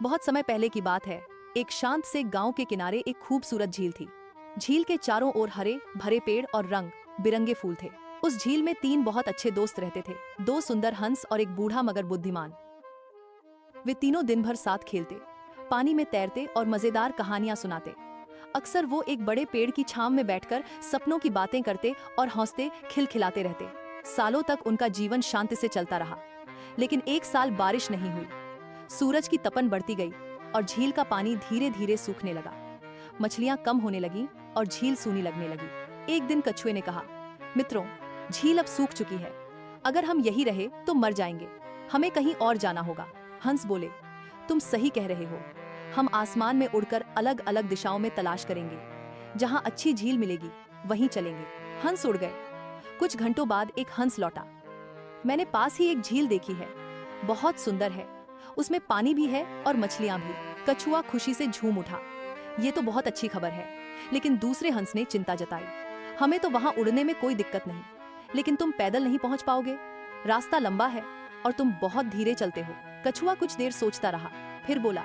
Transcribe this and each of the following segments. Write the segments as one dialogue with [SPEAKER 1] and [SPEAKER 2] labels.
[SPEAKER 1] बहुत समय पहले की बात है। एक शांत से गांव के किनारे एक खूबसूरत झील थी। झील के चारों ओर हरे भरे पेड़ और रंग बिरंगे फूल थे। उस झील में तीन बहुत अच्छे दोस्त रहते थे, दो सुंदर हंस और एक बूढ़ा मगर बुद्धिमान। वे तीनों दिन भर साथ खेलते, पानी में तैरते और मजेदार कहानियां सुनाते। अक्सर वो एक बड़े पेड़ की छांव में बैठकर सपनों की बातें करते और हंसते खिलखिलाते रहते। सालों तक उनका जीवन शांति से चलता रहा। लेकिन एक साल बारिश नहीं हुई। सूरज की तपन बढ़ती गई और झील का पानी धीरे धीरे सूखने लगा। मछलियां कम होने लगी और झील सूनी लगने लगी। एक दिन कछुए ने कहा, मित्रों, झील अब सूख चुकी है। अगर हम यही रहे तो मर जाएंगे। हमें कहीं और जाना होगा। हंस बोले, तुम सही कह रहे हो। हम आसमान में उड़कर अलग अलग दिशाओं में तलाश करेंगे। जहां अच्छी झील मिलेगी वहीं चलेंगे। हंस उड़ गए। कुछ घंटों बाद एक हंस लौटा। मैंने पास ही एक झील देखी है, बहुत सुंदर है। उसमें पानी भी है और मछलियां भी। कछुआ खुशी से झूम उठा। ये तो बहुत अच्छी खबर है। लेकिन दूसरे हंस ने चिंता जताई, हमें तो वहां उड़ने में कोई दिक्कत नहीं, लेकिन तुम पैदल नहीं पहुंच पाओगे। रास्ता लंबा है और तुम बहुत धीरे चलते हो। कछुआ कुछ देर सोचता रहा, फिर बोला,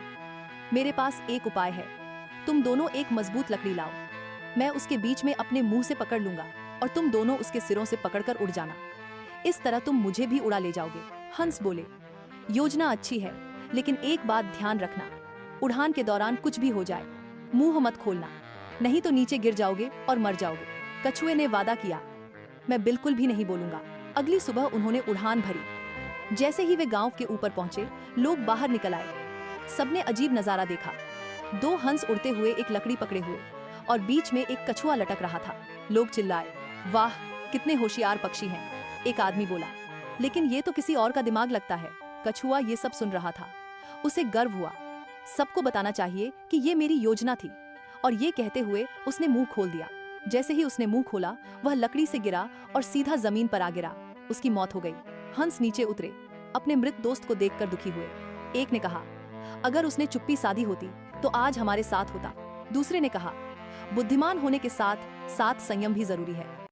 [SPEAKER 1] मेरे पास एक उपाय है। तुम दोनों एक मजबूत लकड़ी लाओ। मैं उसके बीच में अपने मुंह से पकड़ लूंगा और तुम दोनों उसके सिरों से पकड़कर उड़ जाना। इस तरह तुम मुझे भी उड़ा ले जाओगे। हंस बोले, योजना अच्छी है, लेकिन एक बात ध्यान रखना, उड़ान के दौरान कुछ भी हो जाए, मुंह मत खोलना, नहीं तो नीचे गिर जाओगे और मर जाओगे। कछुए ने वादा किया, मैं बिल्कुल भी नहीं बोलूंगा। अगली सुबह उन्होंने उड़ान भरी। जैसे ही वे गांव के ऊपर पहुंचे, लोग बाहर निकल आए। सबने अजीब नजारा देखा। दो हंस उड़ते हुए एक लकड़ी पकड़े हुए और बीच में एक कछुआ लटक रहा था। लोग चिल्लाए, वाह, कितने होशियार पक्षी हैं। एक आदमी बोला, लेकिन ये तो किसी और का दिमाग लगता है। कछुआ ये सब सुन रहा था। उसे गर्व हुआ। सबको बताना चाहिए कि ये मेरी योजना थी। और ये कहते हुए उसने मुंह खोल दिया। जैसे ही उसने मुंह खोला, वह लकड़ी से गिरा और सीधा जमीन पर आ गिरा। उसकी मौत हो गई। हंस नीचे उतरे, अपने मृत दोस्त को देखकर दुखी हुए। एक ने कहा, अगर उसने चुप्पी साधी होती तो आज हमारे साथ होता। दूसरे ने कहा, बुद्धिमान होने के साथ साथ संयम भी जरूरी है।